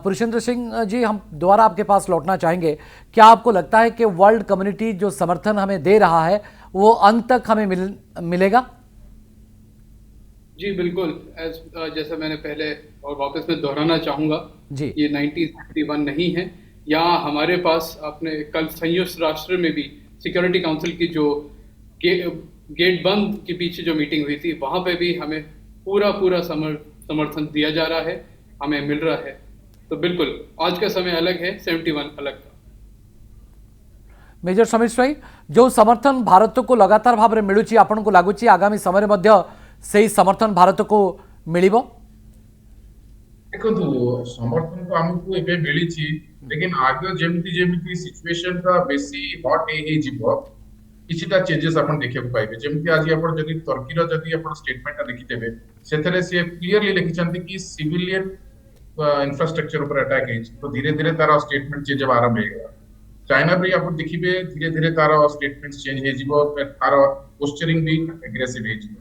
पुरुषेंद्र सिंह जी, हम दोबारा आपके पास लौटना चाहेंगे। क्या आपको लगता है कि वर्ल्ड कम्युनिटी जो समर्थन हमें दे रहा है वो अंत तक हमें मिलेगा? जी बिल्कुल। जैसा मैंने पहले और वापस में दोहराना चाहूँगा, जी ये 1971 नहीं है। यहाँ हमारे पास अपने कल संयुक्त राष्ट्र में भी सिक्योरिटी काउंसिल की जो गे, गेट बंद के पीछे जो मीटिंग हुई थी, वहाँ पे भी हमें पूरा पूरा समर्थन दिया जा रहा है, हमें मिल रहा है। तो बिल्कुल आज का समय अलग है, 71 अलग था। मेजर समीर स्वाई, जो समर्थन भारत को लगातार भाव में मिलूची, आपन को लगुच आगामी समय से समर्थन भारत को मिलिबो? देखो समर्थन तो आमको एबे मिली, लेकिन आगे जेमती जेमती सिचुएशन का बेसी हॉट हे जिवो किछिटा चेंजेस अपन देखिया पाइबे। जेमती आज अपन जदी तुर्की रो जदी अपन स्टेटमेंट देखितेबे, सेथरे से क्लियरली लिखिछंती कि सिविलियन इंफ्रास्ट्रक्चर ऊपर अटैक है, तो धीरे धीरे तारा स्टेटमेंट चेंज आरंभ हो। चाइना भी आप देखिए धीरे धीरे तारा स्टेटमेंट चेंज हो, तार पोस्चरिंग भी एग्रेसिव हो।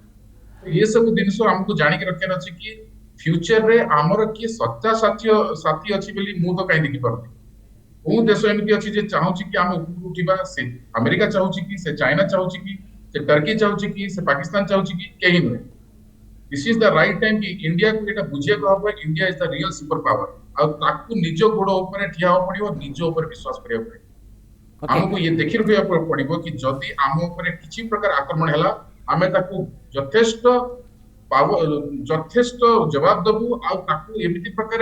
तो ये सब जिनस हमको जानी के रखना अच्छे कि फ्यूचर रे आमर किए सच्चा साथी अच्छी बोली मु तो कहीं देखि पारुनी। को देश एमती अच्छी जे चाहूची कि हम ऊपर उठिबा, से अमेरिका चाहूची कि से चाइना चाहूची कि से टर्की चाहूची कि से पाकिस्तान चाहूची कि कहीं नहीं। This is the right time कि इंडिया को एटा बुझिया को हबो India is the real super power. आ ताकू निज गोड़ ऊपर ठिया हो पड़ियो, निज ऊपर विश्वास करियो पड़ियो। हमको ये देखि रखिया पड़िबो कि जदी आम ऊपर किछि प्रकार आक्रमण हैला, आमे ताकू यथेष्ट यथेष्ट जवाब दबू आ ताकू एमिति प्रकार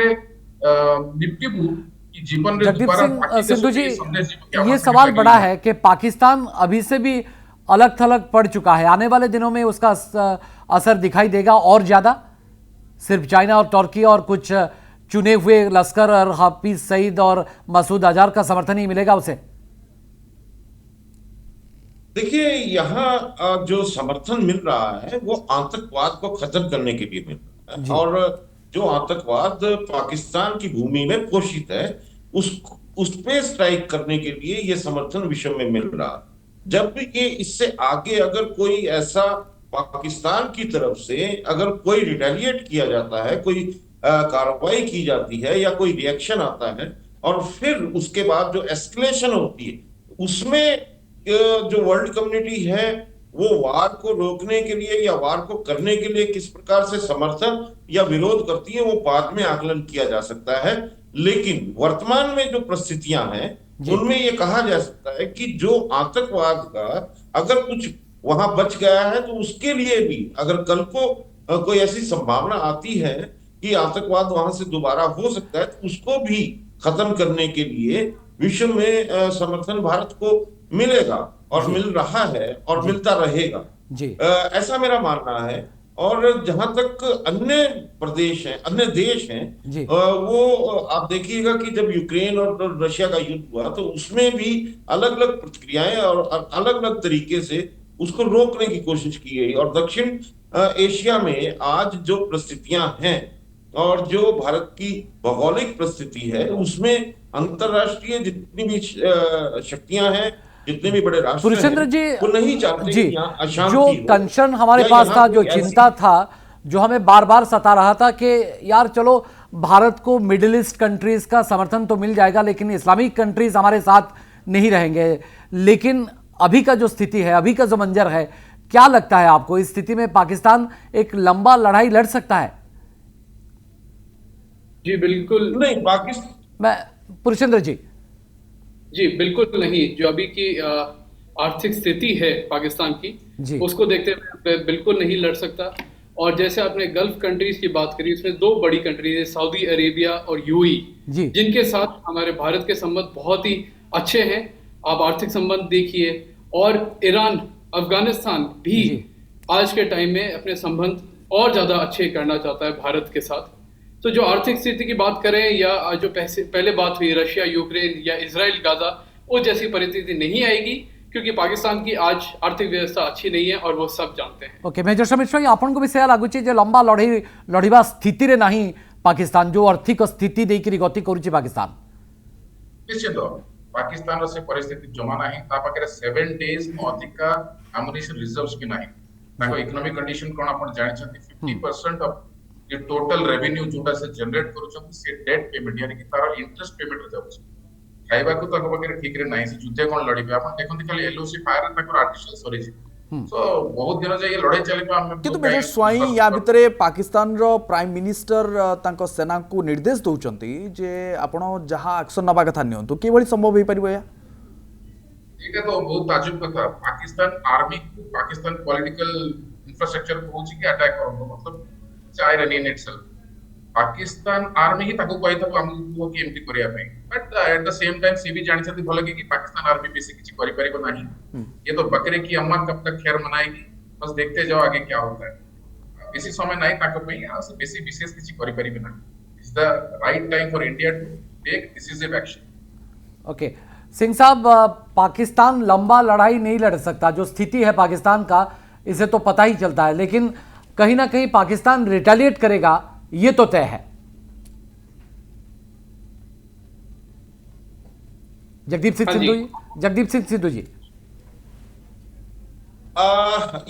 निपटिबू कि जीवन रे जगदीप दोबारा सिंह सिंधु जी, ये आवश्यकता सवाल बड़ा नहीं। है कि पाकिस्तान अभी से भी अलग थलग पड़ चुका है। आने वाले दिनों में उसका असर दिखाई देगा और ज्यादा? सिर्फ चाइना और तुर्की और कुछ चुने हुए लश्कर और हाफिज सईद और मसूद अजहर का समर्थन ही मिलेगा उसे? देखिए, यहाँ जो समर्थन मिल रहा है वो आतंकवाद को खत्म करने के लिए मिल रहा है। जी और जो आतंकवाद पाकिस्तान की भूमि में पोषित है, उस पे स्ट्राइक करने के लिए ये समर्थन विश्व में मिल रहा है। जब भी ये इससे आगे अगर कोई ऐसा पाकिस्तान की तरफ से अगर कोई रिटेलिएट किया जाता है, कोई कार्रवाई की जाती है या कोई रिएक्शन आता है और फिर उसके बाद जो एस्केलेशन होती है उसमें जो वर्ल्ड कम्युनिटी है वो वार को रोकने के लिए या वार को करने के लिए किस प्रकार से समर्थन या विरोध करती है, वो बाद में आकलन किया जा सकता है। लेकिन वर्तमान में जो परिस्थितियां हैं उनमें ये कहा जा सकता है कि जो आतंकवाद का अगर कुछ वहां बच गया है तो उसके लिए भी अगर कल को कोई ऐसी संभावना आती है कि आतंकवाद वहां से दोबारा हो सकता है, तो उसको भी खत्म करने के लिए विश्व में समर्थन भारत को मिलेगा और मिल रहा है और मिलता रहेगा। ऐसा मेरा मानना है। और जहां तक अन्य प्रदेश हैं, अन्य देश हैं, वो आप देखिएगा कि जब यूक्रेन और रशिया का युद्ध हुआ तो उसमें भी अलग अलग प्रतिक्रियाएं और अलग अलग तरीके से उसको रोकने की कोशिश की गई। और दक्षिण एशिया में आज जो परिस्थितियां हैं और जो भारत की भौगोलिक परिस्थिति है उसमें अंतरराष्ट्रीय जितनी भी शक्तियां हैं, जितने भी बड़े राष्ट्र पुरुषेंद्र जी, वो नहीं चाहते जी, कि यहाँ अशांति जो हो। टेंशन हमारे पास था, जो चिंता था, जो हमें बार बार सता रहा था कि यार चलो भारत को मिडिल ईस्ट कंट्रीज का समर्थन तो मिल जाएगा लेकिन इस्लामिक कंट्रीज हमारे साथ नहीं रहेंगे। लेकिन अभी का जो स्थिति है, अभी का जो मंजर है, क्या लगता है आपको इस स्थिति में पाकिस्तान एक लंबा लड़ाई लड़ सकता है? जी बिल्कुल नहीं, पाकिस्तान मैं पुरुषेंद्र जी बिल्कुल नहीं। जो अभी की आर्थिक स्थिति है पाकिस्तान की, उसको देखते हुए बिल्कुल नहीं लड़ सकता। और जैसे आपने गल्फ कंट्रीज की बात करी, उसमें दो बड़ी कंट्रीज है, सऊदी अरेबिया और यूएई, जिनके साथ हमारे भारत के संबंध बहुत ही अच्छे हैं। आप आर्थिक संबंध देखिए, और ईरान, अफगानिस्तान भी आज के टाइम में अपने संबंध और ज्यादा अच्छे करना चाहता है भारत के साथ। तो जो आर्थिक स्थिति की बात करें या जो पहले बात हुई रशिया यूक्रेन या इजराइल गाजा, वो जैसी परिस्थिति नहीं आएगी क्योंकि पाकिस्तान की आज आर्थिक व्यवस्था अच्छी नहीं है और वो सब जानते हैं। ओके मेजर समीर स्वाई, आपन को भी से लगुच लंबा लड़िबा स्थिति रे नहीं पाकिस्तान, जो आर्थिक स्थिति देकरी गति करूची पाकिस्तान। निश्चित पाकिस्तान से परिस्थिति जमा नहीं, ता पाखरे 7 डेज अधिक एमुनिशन रिजर्व्स भी नहीं। ताको इकोनॉमिक कंडीशन कोन अपन जानि छथि 50% ऑफ ये टोटल रेवेन्यू जोटा से जनरेट करूछन से डेट पेमेंट यानी कि तार इंटरेस्ट पेमेंट रे जाउछ खाइबा को ताको पाखे ठीक रे नाही से युद्ध कोन लड़िबे अपन देखंती खाली एलओसी फायर ताको आर्टिफिशियल सरी सो बहुत दिन जाय लड़ाई चलिबा हम किंतु मिस्टर स्वाई या भितरे पाकिस्तान रो प्राइम मिनिस्टर तांको सेना को निर्देश दउचंती जे आपण जहां एक्शन नबा कथा नियंतु के भली संभव होई परिबो या एटा तो बहुत ताजुब कथा पाकिस्तान आर्मी को पाकिस्तान पॉलिटिकल इंफ्रास्ट्रक्चर को होची कि अटैक करबो मतलब China in itself Pakistan army ही ताको कहि तब हमको की एमटी करिया पे but at the same time सी भी जानि छथि भले कि पाकिस्तान आर्मी बेसी किछि करि परिबो नाही ये तो बकरे की अम्मा कब तक खैर मनाएगी बस देखते जाओ आगे क्या होता है बेसी समय नहीं ताको पे आ से बेसी विशेष किछि करि परिबो नाही is the right time for India to take decisive action okay Singh साहब, पाकिस्तान लंबा लड़ाई नहीं लड़ सकता, जो स्थिति है पाकिस्तान का इसे तो पता ही चलता है, लेकिन कहीं ना कहीं पाकिस्तान रिटेलिएट करेगा ये तो तय है। जगदीप सिंह सिद्धू जी, जगदीप सिंह सिद्धू जी,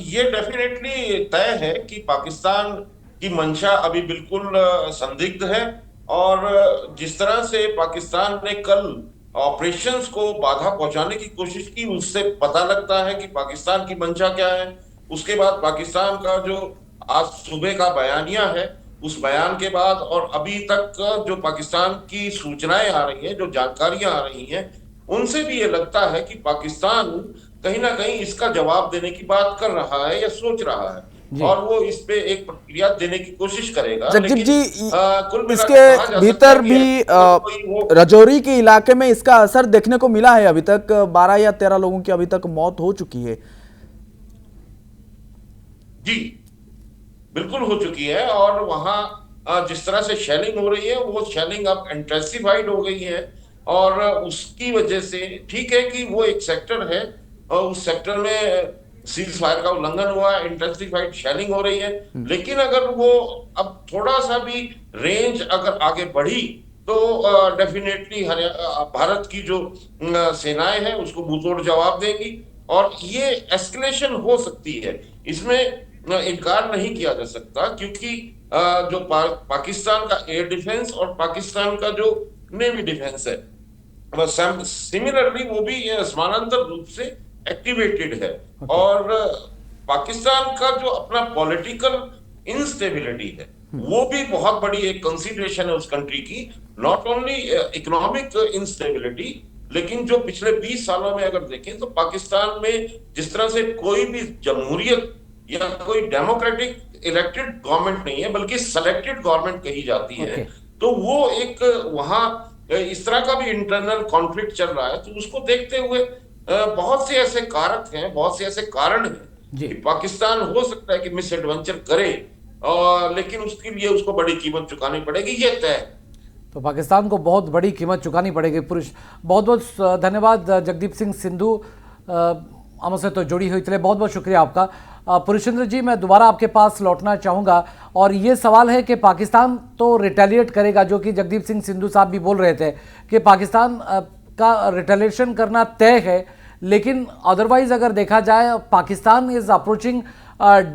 ये डेफिनेटली तय है कि पाकिस्तान की मंशा अभी बिल्कुल संदिग्ध है और जिस तरह से पाकिस्तान ने कल ऑपरेशंस को बाधा पहुंचाने की कोशिश की उससे पता लगता है कि पाकिस्तान की मंशा क्या है। उसके बाद पाकिस्तान का जो आज सुबह का बयानिया है उस बयान के बाद और अभी तक जो पाकिस्तान की सूचनाएं आ रही हैं, जो जानकारियां आ रही हैं, उनसे भी ये लगता है कि पाकिस्तान कहीं ना कहीं इसका जवाब देने की बात कर रहा है या सोच रहा है और वो इस पे एक प्रक्रिया देने की कोशिश करेगा। जगदीप जी, इसके भीतर भी राजौरी के इलाके में इसका असर देखने को मिला है। अभी तक 12 या 13 लोगों की अभी तक मौत हो चुकी है। जी बिल्कुल हो चुकी है और वहां जिस तरह से शेलिंग हो रही है वो शेलिंग अब इंटेंसिफाइड हो गई है और उसकी वजह से ठीक है कि वो एक सेक्टर है और उस सेक्टर में सीज फायर का उल्लंघन हुआ, इंटेंसिफाइड शेलिंग हो रही है, लेकिन अगर वो अब थोड़ा सा भी रेंज अगर आगे बढ़ी तो डेफिनेटली भारत की जो सेनाएं हैं उसको मुंहतोड़ जवाब देंगी और ये एस्केलेशन हो सकती है, इसमें इनकार नहीं किया जा सकता क्योंकि जो पाकिस्तान का एयर डिफेंस और पाकिस्तान का जो नेवी डिफेंस है सिमिलरली वो भी समानांतर रूप से एक्टिवेटेड है और पाकिस्तान का जो अपना पॉलिटिकल इंस्टेबिलिटी है वो भी बहुत बड़ी एक कंसीडरेशन है उस कंट्री की, नॉट ओनली इकोनॉमिक इंस्टेबिलिटी लेकिन जो पिछले 20 सालों में अगर देखें तो पाकिस्तान में जिस तरह से कोई भी जमहूरियत या कोई डेमोक्रेटिक इलेक्टेड गवर्नमेंट नहीं है बल्कि सेलेक्टेड गवर्नमेंट कही जाती है, तो वो एक वहां इस तरह का भी इंटरनल कॉन्फ्लिक्ट चल रहा है। तो उसको देखते हुए बहुत से ऐसे कारक हैं, बहुत से ऐसे कारण हैं कि पाकिस्तान हो सकता है कि मिस एडवेंचर करे और लेकिन उसके लिए उसको बड़ी कीमत चुकानी पड़ेगी, ये तय। तो पाकिस्तान को बहुत बड़ी कीमत चुकानी पड़ेगी। पुरुष बहुत बहुत धन्यवाद जगदीप सिंह सिद्धू हमसे तो जुड़ी हुई, चले बहुत बहुत शुक्रिया आपका। पुरुषेंद्र जी, मैं दोबारा आपके पास लौटना चाहूँगा और ये सवाल है कि पाकिस्तान तो रिटेलिएट करेगा, जो कि जगदीप सिंह सिद्धू साहब भी बोल रहे थे कि पाकिस्तान का रिटेलिएशन करना तय है, लेकिन अदरवाइज अगर देखा जाए Pakistan is approaching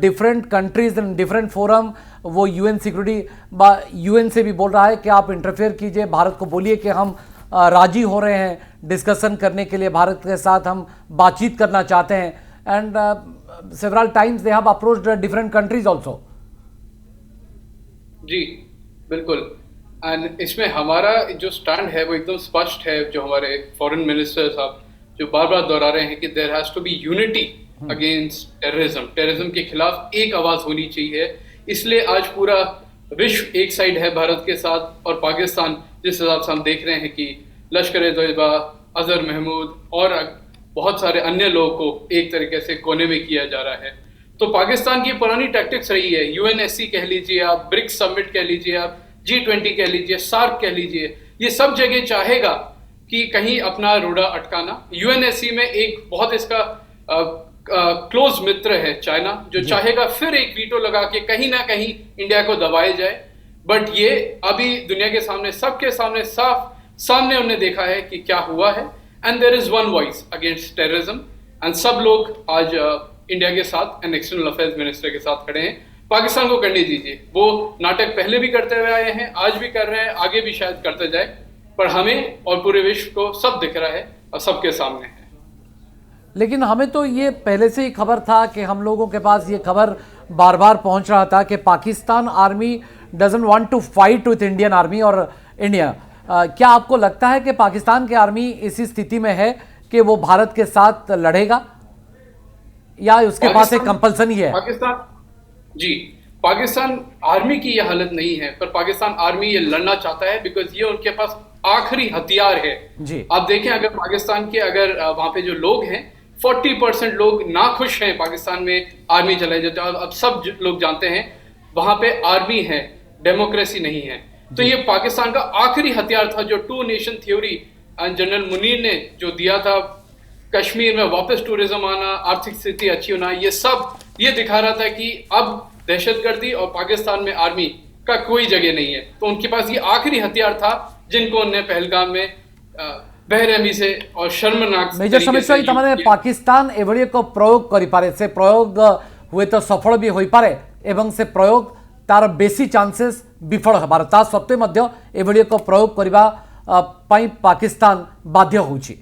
different countries in different forum. वो यूएन सिक्योरिटी यूएन से भी बोल रहा है कि आप इंटरफेयर कीजिए, भारत को बोलिए कि हम राजी हो रहे हैं डिस्कशन करने के लिए, भारत के साथ हम बातचीत करना चाहते हैं। And several times they have approached different countries also. जी बिल्कुल, एंड इसमें हमारा जो स्टैंड है वो एकदम स्पष्ट है, जो हमारे फॉरेन मिनिस्टर साहब जो बार बार दोहरा रहे हैं कि there has to be unity against terrorism के खिलाफ एक आवाज होनी चाहिए। इसलिए आज पूरा विश्व एक साइड है भारत के साथ, और पाकिस्तान जिस हिसाब से हम देख रहे हैं कि लश्कर-ए-तोयबा, अजहर महमूद और बहुत सारे अन्य लोगों को एक तरीके से कोने में किया जा रहा है। तो पाकिस्तान की पुरानी टैक्टिक्स रही है, यूएनएससी कह लीजिए आप, ब्रिक्स समिट कह लीजिए आप, G20 कह लीजिए, सार्क कह लीजिए, ये सब जगह चाहेगा कि कहीं अपना रोड़ा अटकाना। यूएनएससी में एक बहुत इसका क्लोज मित्र है चाइना, जो चाहेगा फिर एक वीटो लगा के कहीं ना कहीं इंडिया को दबाया जाए। बट ये अभी दुनिया के सामने, सबके सामने सामने उन्हें देखा है कि क्या हुआ है, and there is one voice against terrorism, and सब लोग आज इंडिया के साथ एंड एक्सटर्नल अफेयर्स मिनिस्टर के साथ खड़े हैं। पाकिस्तान को करने दीजिए। वो नाटक पहले भी करते हुए आए हैं, आज भी कर रहे हैं, आगे भी शायद करते जाए, पर हमें और पूरे विश्व को सब दिख रहा है और सबके सामने है। लेकिन हमें तो ये पहले से ही खबर था कि हम लोगों के पास ये खबर बार बार पहुंच रहा था कि Pakistan army doesn't want to fight with Indian army और इंडिया। क्या आपको लगता है कि पाकिस्तान की आर्मी इसी स्थिति में है कि वो भारत के साथ लड़ेगा, या उसके पास एक कंपल्सन ही है? पाकिस्तान आर्मी की ये हालत नहीं है, पर पाकिस्तान आर्मी ये लड़ना चाहता है बिकॉज ये उनके पास आखिरी हथियार है जी। आप देखें, अगर पाकिस्तान के वहां पे जो लोग हैं 40% लोग नाखुश हैं पाकिस्तान में आर्मी चलाए जाते हैं। अब सब लोग जानते हैं वहां पे आर्मी है, डेमोक्रेसी नहीं है। तो ये पाकिस्तान का आखिरी हथियार था जो 2 नेशन थ्योरी जनरल मुनीर ने जो दिया था, कश्मीर में वापस टूरिज्म आना, आर्थिक स्थिति अच्छी होना, ये सब ये दिखा रहा था कि अब दहशतगर्दी और पाकिस्तान में आर्मी का कोई जगह नहीं है। तो उनके पास ये आखिरी हथियार था जिनको उन्होंने पहलगाम में बेरहमी से और शर्मनाक मेजर समीक्षा तमाने पाकिस्तान एभली एक प्रयोग करि पारे, से प्रयोग हुए तो सफल भी होई पारे एवं से प्रयोग तार बेसी चांसेस विफल हबार, ता सत्वे मध्य एभली एक प्रयोग करबा पाई पाकिस्तान बाध्य होउछि।